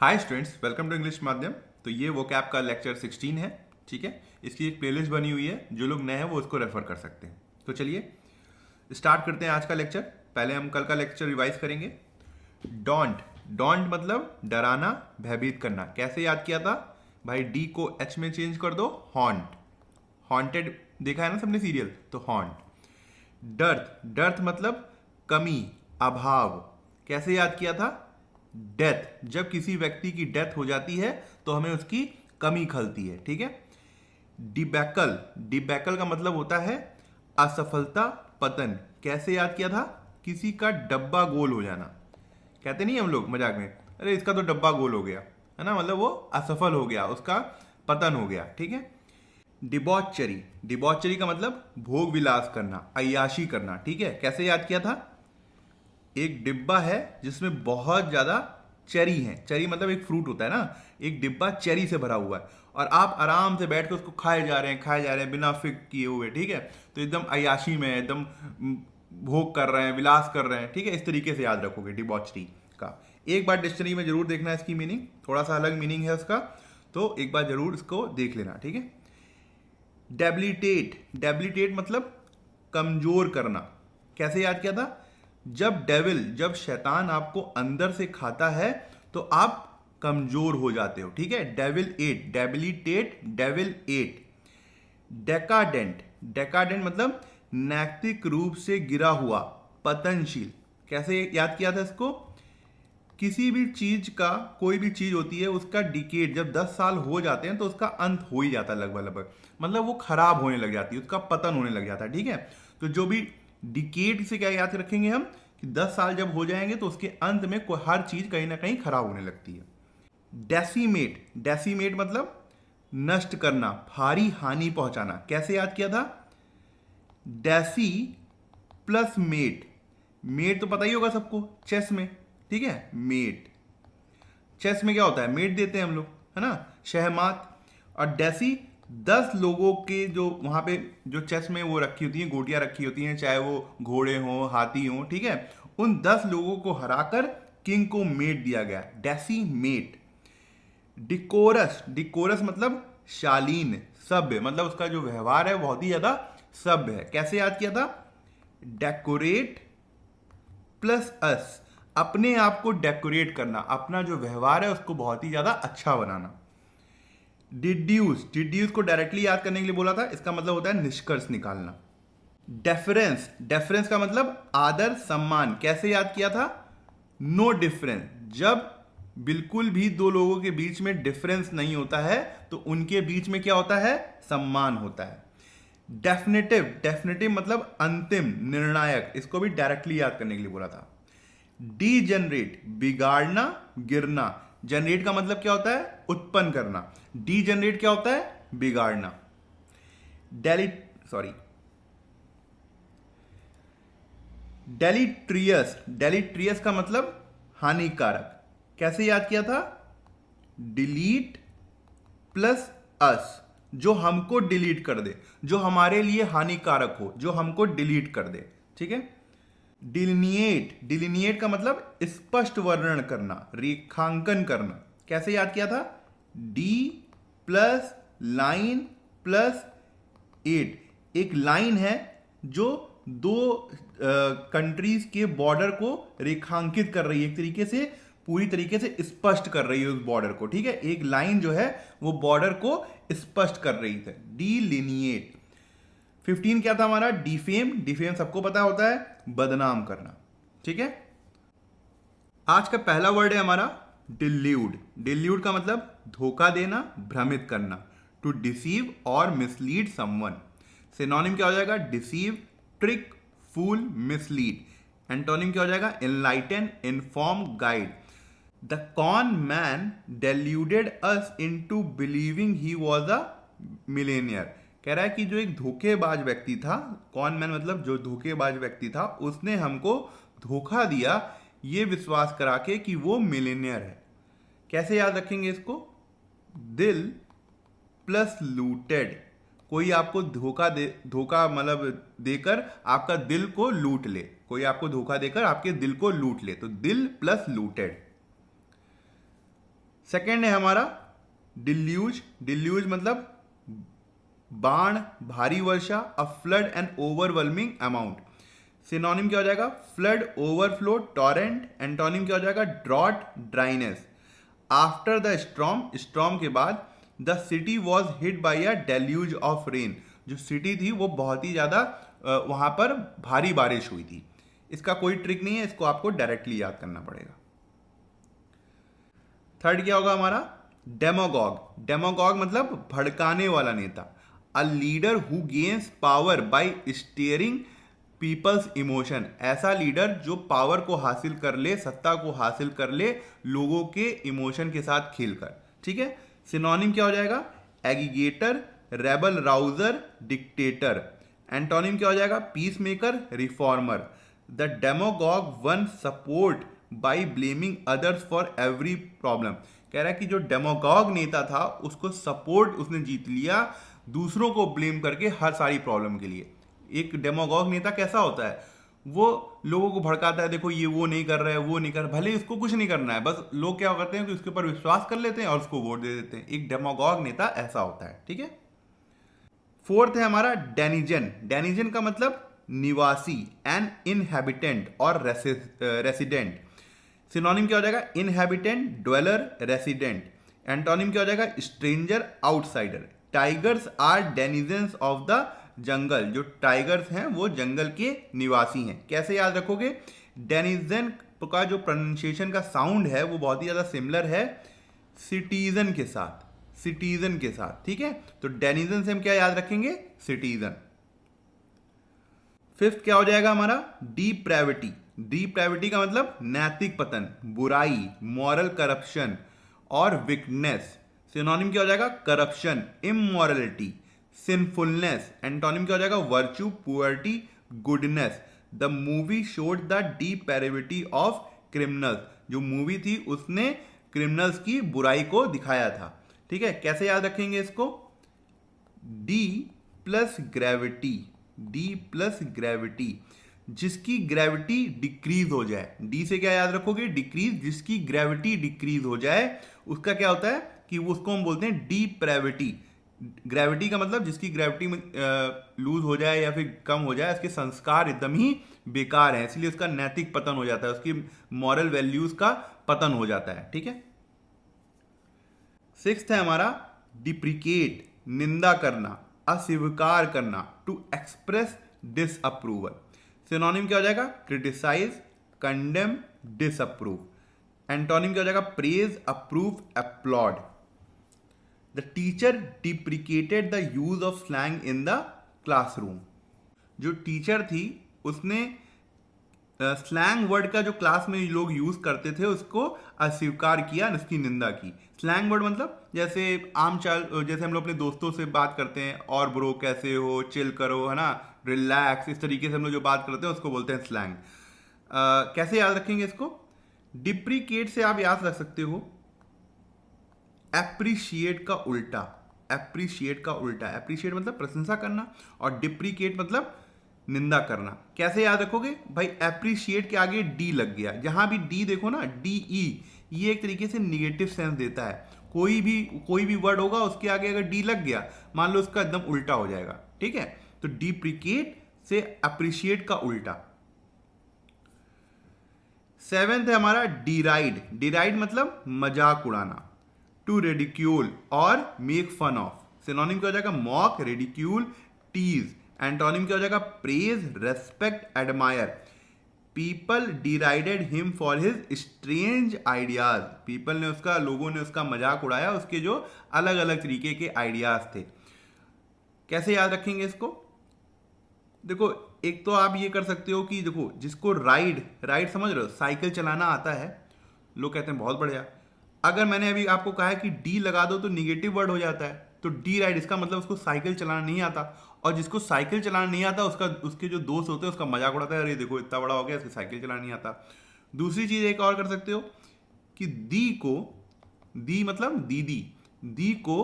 Hi students, welcome to English Madhyam. तो ये वो कैप का लेक्चर 16 है। ठीक है, इसकी एक प्लेलिस्ट बनी हुई है, जो लोग नए हैं वो उसको रेफर कर सकते हैं। तो चलिए स्टार्ट करते हैं आज का लेक्चर। पहले हम कल का लेक्चर रिवाइज करेंगे। डोंट, डोंट मतलब डराना, भयभीत करना। कैसे याद किया था भाई? डी को एच में चेंज कर दो, हॉन्ट। हॉन्टेड देखा है ना सबने सीरियल, तो हॉन्ट। डर्थ, डर्थ मतलब कमी, अभाव। कैसे याद किया था? डेथ, जब किसी व्यक्ति की डेथ हो जाती है तो हमें उसकी कमी खलती है। ठीक है। डिबैकल, डिबैकल का मतलब होता है असफलता, पतन। कैसे याद किया था? किसी का डब्बा गोल हो जाना। कहते नहीं हम लोग मजाक में, अरे इसका तो डब्बा गोल हो गया, है ना, मतलब वो असफल हो गया, उसका पतन हो गया। ठीक है। डिबॉचरी, डिबॉचरी का मतलब भोग विलास करना, अय्याशी करना। ठीक है। कैसे याद किया था? एक डिब्बा है जिसमें बहुत ज्यादा चेरी है। चेरी मतलब एक फ्रूट होता है ना, एक डिब्बा चेरी से भरा हुआ है और आप आराम से बैठ के उसको खाए जा रहे हैं, खाए जा रहे हैं बिना फिक्र किए हुए। ठीक है। तो एकदम अयाशी में, एकदम भोग कर रहे हैं, विलास कर रहे हैं। ठीक है, इस तरीके से याद रखोगे डिबॉचरी का। एक बार डिक्शनरी में जरूर देखना है इसकी मीनिंग, थोड़ा सा अलग मीनिंग है उसका, तो एक बार जरूर इसको देख लेना। ठीक है। डेबिलिटेट, डेबिलिटेट मतलब कमजोर करना। कैसे याद किया था? जब डेविल, जब शैतान आपको अंदर से खाता है तो आप कमजोर हो जाते हो। ठीक है। Devil ate, debilitate, devil ate. Decadent, decadent मतलब नैतिक रूप से गिरा हुआ, पतनशील। कैसे याद किया था इसको? किसी भी चीज का, कोई भी चीज होती है उसका डिकेड जब 10 साल हो जाते हैं तो उसका अंत हो ही जाता है लगभग लगभग, मतलब वो खराब होने लग जाती है, उसका पतन होने लग जाता है। ठीक है। तो जो भी डिकेड से क्या याद रखेंगे हम कि 10 साल जब हो जाएंगे तो उसके अंत में कोई हर चीज कहीं ना कहीं खराब होने लगती है। डेसीमेट, डेसीमेट मतलब नष्ट करना, भारी हानि पहुंचाना। कैसे याद किया था? डेसी प्लस मेट, मेट तो पता ही होगा सबको, चेस में। ठीक है। मेट, चेस में क्या होता है? मेट देते हैं हम लोग, है ना, शहमात। और डेसी 10 लोगों के जो वहां पे जो चेस में वो रखी होती हैं, गोटियां रखी होती हैं, चाहे वो घोड़े हों, हाथी हों। ठीक है। उन 10 लोगों को हराकर किंग को मेट दिया गया, डेसी मेट। डिकोरस, डिकोरस मतलब शालीन, सभ्य, मतलब उसका जो व्यवहार है बहुत ही ज्यादा सभ्य है। कैसे याद किया था? डेकोरेट प्लस अस, अपने आप को डेकोरेट करना, अपना जो व्यवहार है उसको बहुत ही ज्यादा अच्छा बनाना। डिड्यूस, डिड्यूस को डायरेक्टली याद करने के लिए बोला था, इसका मतलब होता है निष्कर्ष निकालना। डेफरेंस, डेफरेंस का मतलब आदर, सम्मान। कैसे याद किया था? नो डिफरेंस, जब बिल्कुल भी दो लोगों के बीच में डिफरेंस नहीं होता है तो उनके बीच में क्या होता है? सम्मान होता है। डेफिनेटिव, डेफिनेटिव मतलब अंतिम, निर्णायक, इसको भी डायरेक्टली याद करने के लिए बोला था। डीजनरेट, बिगाड़ना, गिरना। जनरेट का मतलब क्या होता है? उत्पन्न करना। डीजनरेट क्या होता है? बिगाड़ना। डेली, सॉरी, डेलीट्रियस, डेलीट्रियस का मतलब हानिकारक। कैसे याद किया था? डिलीट प्लस अस, जो हमको डिलीट कर दे, जो हमारे लिए हानिकारक हो, जो हमको डिलीट कर दे। ठीक है। डिलिनिएट, डिलिनिएट का मतलब स्पष्ट वर्णन करना, रेखांकन करना। कैसे याद किया था? D plus line plus eight, एक लाइन है जो दो कंट्रीज के बॉर्डर को रेखांकित कर रही है, एक तरीके से पूरी तरीके से स्पष्ट कर रही है उस बॉर्डर को। ठीक है। एक लाइन जो है वो बॉर्डर को स्पष्ट कर रही है, डिलिनिएट। 15 क्या था हमारा? डिफेम, डिफेम सबको पता होता है, बदनाम करना। ठीक है। आज का पहला वर्ड है हमारा डिल्यूड। डिल्यूड का मतलब धोखा देना, भ्रमित करना, टू डिसीव और मिसलीड समवन। सिनोनिम क्या हो जाएगा? डिसीव, ट्रिक, फूल, मिसलीड। एंटोनिम क्या हो जाएगा? Enlighten, inform, guide. The cone man deluded us into believing he was a millionaire. कह रहा है कि जो एक धोखेबाज व्यक्ति था, कॉन मैन मतलब जो धोखेबाज व्यक्ति था, उसने हमको धोखा दिया ये विश्वास करा के कि वो मिलेनियर है। कैसे याद रखेंगे इसको? दिल प्लस लूटेड, कोई आपको धोखा दे, धोखा मतलब देकर आपका दिल को लूट ले, कोई आपको धोखा देकर आपके दिल को लूट ले, तो दिल प्लस लूटेड। सेकेंड है हमारा डिल्यूज। डिल्यूज मतलब बाण, भारी वर्षा, a flood and overwhelming amount. Synonym क्या हो जाएगा? Flood, overflow, torrent. एंटोनिम क्या हो जाएगा? Drought, dryness. After the storm, storm के बाद, the city was hit by a deluge of rain. जो सिटी थी वो बहुत ही ज्यादा वहां पर भारी बारिश हुई थी। इसका कोई ट्रिक नहीं है, इसको आपको डायरेक्टली याद करना पड़ेगा। थर्ड क्या होगा हमारा? डेमोगॉग। डेमोगॉग मतलब भड़काने वाला नेता। A leader who gains power by steering people's emotion. ऐसा लीडर जो पावर को हासिल कर ले, सत्ता को हासिल कर ले लोगों के इमोशन के साथ खेलकर। ठीक है। सिनोनिम क्या हो जाएगा? एगिगेटर, रेबल राउजर, डिक्टेटर। एंटोनिम क्या हो जाएगा? Peace maker, reformer. The demagogue one support by blaming others for every problem. कह रहा है कि जो डेमोगॉग नेता था उसको सपोर्ट उसने जीत लिया दूसरों को ब्लेम करके हर सारी प्रॉब्लम के लिए। एक डेमोगॉग नेता कैसा होता है? वो लोगों को भड़काता है, देखो ये वो नहीं कर रहा है, वो नहीं कर रहा, भले उसको कुछ नहीं करना है, बस लोग क्या करते हैं कि उसके ऊपर विश्वास कर लेते हैं और उसको वोट दे देते हैं। एक डेमोगॉग नेता ऐसा होता है। ठीक है। फोर्थ है हमारा डेनिजन। डेनिजन का मतलब निवासी, एन इनहैबिटेंट और रेसिडेंट। सिनोनिम क्या हो जाएगा? Inhabitant, dweller, resident. एंटोनिम क्या हो जाएगा? Stranger, outsider. Tigers are denizens of the jungle. जो टाइगर्स हैं वो जंगल के निवासी हैं। कैसे याद रखोगे? डेनिजन का जो प्रोनाउंसिएशन का साउंड है वो बहुत ही ज्यादा सिमिलर है सिटीजन के साथ, सिटीजन के साथ। ठीक है। तो डेनिजन से हम क्या याद रखेंगे? सिटीजन। फिफ्थ क्या हो जाएगा हमारा? डीप्रेविटी। डीप्रेविटी का मतलब नैतिक पतन, बुराई, मॉरल करप्शन और विकनेस। सिनोनिम क्या हो जाएगा? Corruption, immorality, sinfulness. एंटोनिम क्या हो जाएगा? Virtue, purity, goodness. The movie showed the depravity of criminals. जो मूवी थी उसने क्रिमिनल्स की बुराई को दिखाया था। ठीक है। कैसे याद रखेंगे इसको? D plus gravity, D plus gravity, जिसकी ग्रेविटी डिक्रीज हो जाए। डी से क्या याद रखोगे? डिक्रीज। जिसकी ग्रेविटी डिक्रीज हो जाए उसका क्या होता है कि उसको हम बोलते हैं डीप्रेविटी। ग्रेविटी का मतलब जिसकी ग्रेविटी लूज हो जाए या फिर कम हो जाए, उसके संस्कार एकदम ही बेकार है, इसलिए उसका नैतिक पतन हो जाता है, उसकी मॉरल वैल्यूज का पतन हो जाता है। ठीक है। सिक्स्थ है हमारा डिप्रिकेट, निंदा करना, अस्वीकार करना, टू एक्सप्रेस डिसअप्रूवल। सिनोनिम क्या हो जाएगा? Criticise, condemn, disapprove. एंटोनिम क्या हो जाएगा? Praise, approve, applaud. The teacher deprecated the use of slang in the classroom. जो टीचर थी उसने स्लैंग वर्ड का जो क्लास में लोग यूज करते थे उसको अस्वीकार किया, उसकी निंदा की। स्लैंग वर्ड मतलब जैसे जैसे हम लोग अपने दोस्तों से बात करते हैं, और ब्रो कैसे हो, चिल करो, है ना, रिलैक्स, इस तरीके से हम लोग जो बात करते हैं उसको बोलते हैं स्लैंग। कैसे याद रखेंगे इसको? डिप्रिकेट से आप याद रख सकते हो एप्रिशिएट का उल्टा। एप्रिशिएट का उल्टा, एप्रिशिएट मतलब प्रशंसा करना और डिप्रिकेट मतलब निंदा करना। कैसे याद रखोगे भाई? एप्रिशिएट के आगे डी लग गया, जहां भी डी देखो ना, डी ई, ये एक तरीके से निगेटिव सेंस देता है। कोई भी वर्ड होगा उसके आगे अगर डी लग गया, मान लो उसका एकदम उल्टा हो जाएगा। ठीक है। तो डिप्रिकेट से अप्रिशिएट का उल्टा। सेवेंथ है हमारा डिराइड। डिराइड मतलब मजाक उड़ाना, टू रेडिक्यूल और मेक फन ऑफ। सिनोनिम क्या हो जाएगा? Mock, ridicule, tease. एंटोनिम क्या हो जाएगा? Praise, respect, admire. People derided him for his strange ideas. People ने उसका, लोगों ने उसका मजाक उड़ाया, उसके जो अलग अलग तरीके के आइडियाज थे। कैसे याद रखेंगे इसको? देखो, एक तो आप ये कर सकते हो कि देखो, जिसको राइड समझ रहे हो, साइकिल चलाना आता है, लोग कहते हैं बहुत बढ़िया। अगर मैंने अभी आपको कहा है कि डी लगा दो तो निगेटिव वर्ड हो जाता है, तो डी राइड, इसका मतलब उसको साइकिल चलाना नहीं आता। और जिसको साइकिल चलाना नहीं आता उसके जो दोस्त होते हैं उसका मजाक उड़ाता है, अरे देखो इतना बड़ा हो गया, इसको साइकिल चलाना नहीं आता। दूसरी चीज एक और कर सकते हो कि दी मतलब दीदी, दी को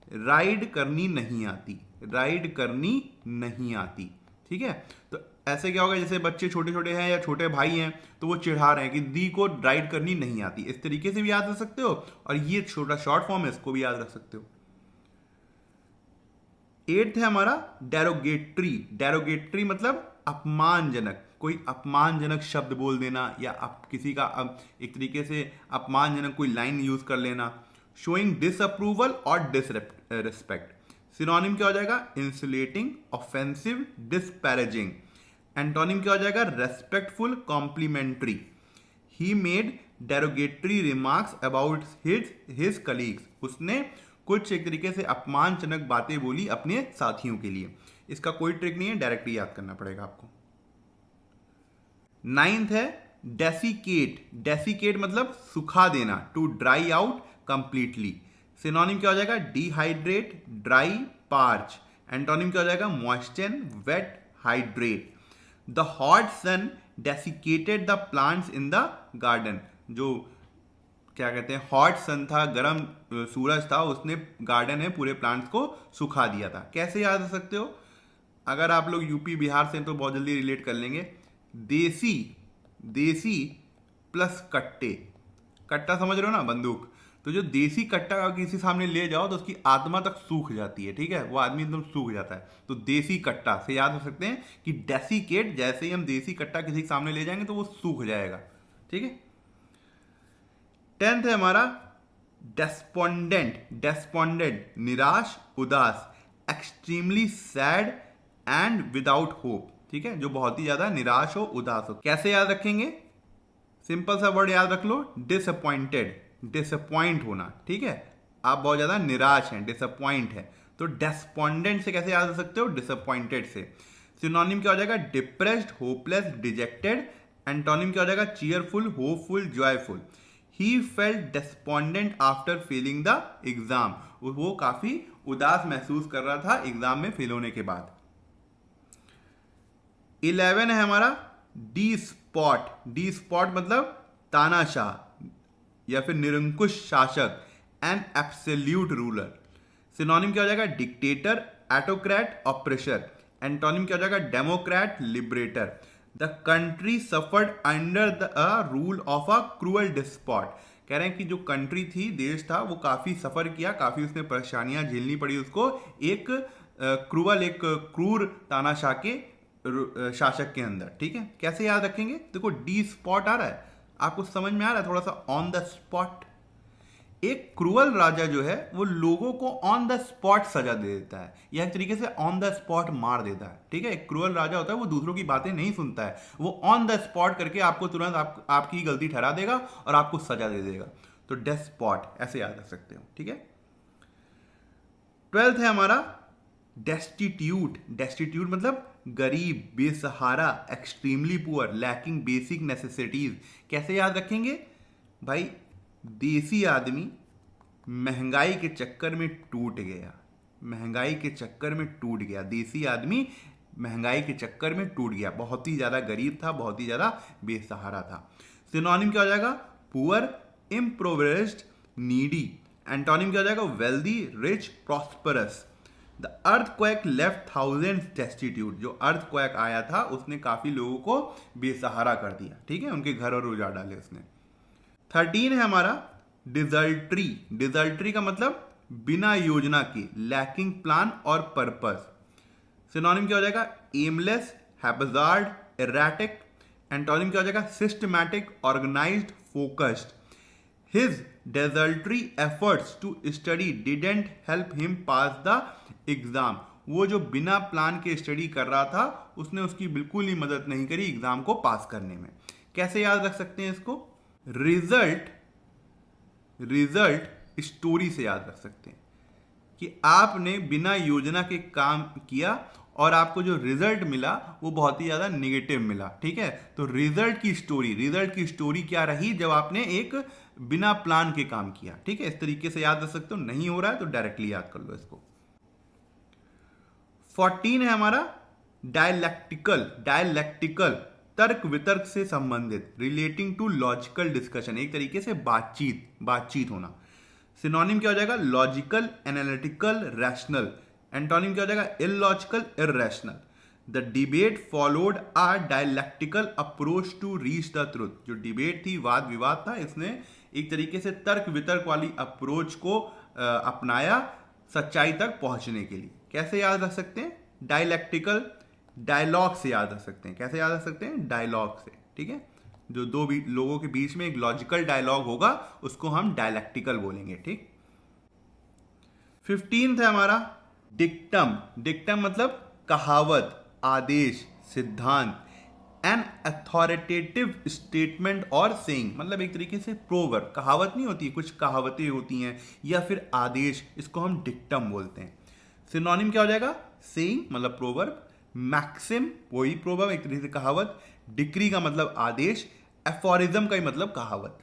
राइड करनी नहीं आती, राइड करनी नहीं आती। ठीक है। तो ऐसे क्या होगा, जैसे बच्चे छोटे छोटे हैं या छोटे भाई हैं तो वो चिढ़ा रहे हैं कि दी को राइड करनी नहीं आती, इस तरीके से भी याद रख सकते हो। और ये छोटा शॉर्ट फॉर्म है, इसको भी याद रख सकते हो। 8th है हमारा डेरोगेटरी। डेरोगेटरी मतलब अपमानजनक, कोई अपमानजनक शब्द बोल देना या किसी का एक तरीके से अपमानजनक कोई लाइन यूज कर लेना। शोइंग डिसअप्रूवल और डिसरिस्पेक्ट। सिनोनिम क्या हो जाएगा, इंसुलेटिंग, ऑफेंसिव, डिस्पैरेजिंग। एंटोनिम क्या हो जाएगा, respectful, complimentary. He made derogatory remarks about his colleagues. उसने कुछ एक तरीके से अपमानजनक बातें बोली अपने साथियों के लिए। इसका कोई ट्रिक नहीं है, डायरेक्टली याद करना पड़ेगा आपको। 9th है डेसिकेट। डेसिकेट मतलब सुखा देना, to dry out completely. Synonym क्या हो जाएगा, डिहाइड्रेट, ड्राई, पार्च। एंटोनिम क्या हो जाएगा, moisten, wet, hydrate. The hot sun desiccated the plants in the garden. जो क्या कहते हैं, हॉट सन था, गर्म सूरज था, उसने गार्डन में पूरे प्लांट्स को सुखा दिया था। कैसे याद रख सकते हो, अगर आप लोग यूपी बिहार से तो बहुत जल्दी रिलेट कर लेंगे। देसी, देसी प्लस कट्टे, कट्टा समझ रहे हो ना, बंदूक। तो जो देसी कट्टा का किसी सामने ले जाओ तो उसकी आत्मा तक सूख जाती है, ठीक है, वो आदमी एकदम सूख जाता है। तो देसी कट्टा से याद रख सकते हैं कि डेसिकेट, जैसे ही हम देसी कट्टा किसी के सामने ले जाएंगे तो वो सूख जाएगा, ठीक है। 10th है हमारा डेस्पोंडेंट। डेस्पोंडेंट निराश, उदास, extremely sad and without hope, ठीक है, जो बहुत ही ज्यादा निराश हो, उदास हो। कैसे याद रखेंगे, सिंपल सा वर्ड याद रख लो, डिसअपॉइंटेड, डिसअपॉइंट होना, ठीक है। आप बहुत ज्यादा निराश हैं, डिसअपॉइंट है, तो डेस्पोंडेंट से कैसे याद रख सकते हो, डिसअपॉइंटेड से। सिनोनिम क्या हो जाएगा, डिप्रेस्ड, होपलेस, डिजेक्टेड। एंटोनिम क्या हो जाएगा, cheerful, hopeful, joyful. He felt despondent after failing the exam. वो काफी उदास महसूस कर रहा था एग्जाम में फेल होने के बाद। 11 है हमारा डी स्पॉट। डी स्पॉट मतलब तानाशाह या फिर निरंकुश शासक, एन एब्सोल्यूट रूलर। सिनोनिम क्या हो जाएगा, डिक्टेटर, ऑटोक्रेट, ऑप्रेसर। एंटोनिम क्या हो जाएगा, democrat, liberator. The country suffered under the rule of a cruel despot. कह रहे हैं कि जो कंट्री थी, देश था, वो काफी सफर किया, काफी उसने परेशानियां झेलनी पड़ी उसको, एक क्रूअल, एक क्रूर तानाशाह के शासक के अंदर, ठीक है। कैसे याद रखेंगे, देखो डी स्पॉट आ रहा है, आपको समझ में आ रहा है, थोड़ा सा ऑन द स्पॉट। एक क्रूअल राजा जो है वो लोगों को ऑन द स्पॉट सजा दे देता है, या एक तरीके से ऑन द स्पॉट मार देता है, ठीक है। एक क्रूअल राजा होता है, वो दूसरों की बातें नहीं सुनता है, वो ऑन द स्पॉट करके आपको तुरंत आपकी गलती ठहरा देगा और आपको सजा दे देगा। तो डेस्पॉट ऐसे याद रख सकते हो, ठीक है। 12th है हमारा डेस्टिट्यूट। डेस्टिट्यूट मतलब गरीब, बेसहारा, extremely poor, lacking basic necessities. कैसे याद रखेंगे भाई, देसी आदमी महंगाई के चक्कर में टूट गया, महंगाई के चक्कर में टूट गया, देसी आदमी महंगाई के चक्कर में टूट गया, बहुत ही ज्यादा गरीब था, बहुत ही ज्यादा बेसहारा था। सिनोनिम क्या हो जाएगा, पुअर, इम्प्रोविज्ड, नीडी। एंटोनिम क्या हो जाएगा, wealthy, rich, prosperous. The earthquake left thousands destitute. जो अर्थक्वेक आया था उसने काफी लोगों को बेसहारा कर दिया, ठीक है, उनके घर और उजाड़ डाले उसने। 13 है हमारा डिजल्ट्री। डिजल्ट्री का मतलब बिना योजना के, लैकिंग प्लान और पर्पस। सिनोनिम क्या हो जाएगा, एमलेस, हैप्जार्ड, एराटिक। एंटोनिम क्या हो जाएगा, systematic, organised, focused. His desultory efforts to study didn't help him pass the exam. वो जो बिना प्लान के स्टडी कर रहा था, उसने उसकी बिल्कुल ही मदद नहीं करी एग्जाम को पास करने में। कैसे याद रख सकते हैं इसको, रिजल्ट, रिजल्ट स्टोरी से याद रख सकते हैं कि आपने बिना योजना के काम किया और आपको जो रिजल्ट मिला वो बहुत ही ज्यादा निगेटिव मिला, ठीक है। तो रिजल्ट की स्टोरी क्या रही, जब आपने एक बिना प्लान के काम किया, ठीक है। इस तरीके से याद रख सकते हो। नहीं हो रहा है तो डायरेक्टली याद कर लो इसको। 14 है हमारा डायलैक्टिकल। डायलैक्टिकल तर्क वितर्क से संबंधित, रिलेटिंग टू लॉजिकल डिस्कशन, एक तरीके से बातचीत होना। सिनोनिम क्या हो जाएगा, लॉजिकल, एनालिटिकल, रैशनल। एंटोनिम क्या हो जाएगा, illogical, irrational. The debate followed a dialectical approach to reach the truth. जो डिबेट थी, वाद विवाद था, इसने एक तरीके से तर्क वितर्क वाली अप्रोच को अपनाया सच्चाई तक पहुंचने के लिए। कैसे याद रख सकते हैं? डायलैक्टिकल डायलॉग से याद रख सकते हैं। कैसे याद रख सकते हैं? डायलॉग से, ठीक है। जो दो लोगों के बीच में एक लॉजिकल डायलॉग होगा उसको हम डायलैक्टिकल बोलेंगे, ठीक। 15 है हमारा डिक्टम। डिक्टम मतलब कहावत, आदेश, सिद्धांत। एन अथॉरिटेटिव स्टेटमेंट और सेइंग, मतलब एक तरीके से प्रोवर्ब। कहावत नहीं होती, कुछ कहावतें होती हैं या फिर आदेश, इसको हम डिक्टम बोलते हैं। सिनोनिम क्या हो जाएगा? सेइंग मतलब प्रोवर्ब, मैक्सिम वही प्रोवर्ब, एक तरीके से कहावत, डिक्री का मतलब आदेश, एफोरिज्म का ही मतलब कहावत।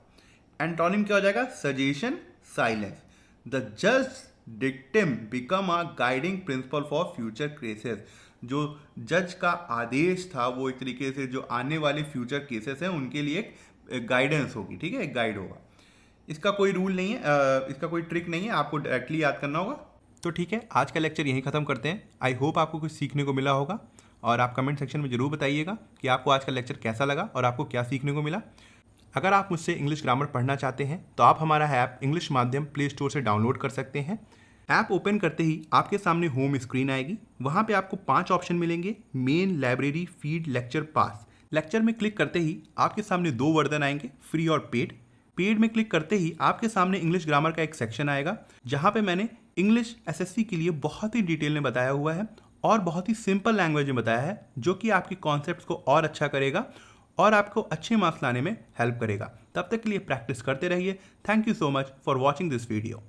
एंटोनिम क्या हो जाएगा? Suggestion, silence. द जज dictum become a guiding principle for future cases. जो जज का आदेश था वो एक तरीके से जो आने वाले फ्यूचर केसेस हैं उनके लिए एक गाइडेंस होगी, ठीक है, एक गाइड होगा। इसका कोई रूल नहीं है, इसका कोई ट्रिक नहीं है, आपको डायरेक्टली याद करना होगा। तो ठीक है, आज का लेक्चर यहीं ख़त्म करते हैं। आई होप आपको कुछ सीखने को मिला होगा और आप कमेंट सेक्शन में ज़रूर बताइएगा कि आपको आज का लेक्चर कैसा लगा और आपको क्या सीखने को मिला। अगर आप मुझसे इंग्लिश ग्रामर पढ़ना चाहते हैं तो आप हमारा ऐप इंग्लिश माध्यम प्ले स्टोर से डाउनलोड कर सकते हैं। ऐप ओपन करते ही आपके सामने होम स्क्रीन आएगी। वहाँ पे आपको 5 ऑप्शन मिलेंगे: मेन, लाइब्रेरी, फीड, लेक्चर, पास। लेक्चर में क्लिक करते ही आपके सामने 2 वर्जन आएंगे, फ्री और पेड। पेड में क्लिक करते ही आपके सामने इंग्लिश ग्रामर का एक सेक्शन आएगा जहाँ पे मैंने इंग्लिश एसएससी के लिए बहुत ही डिटेल में बताया हुआ है और बहुत ही सिंपल लैंग्वेज में बताया है, जो कि आपके कॉन्सेप्ट्स को और अच्छा करेगा और आपको अच्छे मार्क्स लाने में हेल्प करेगा। तब तक के लिए प्रैक्टिस करते रहिए। Thank you so much for watching this video.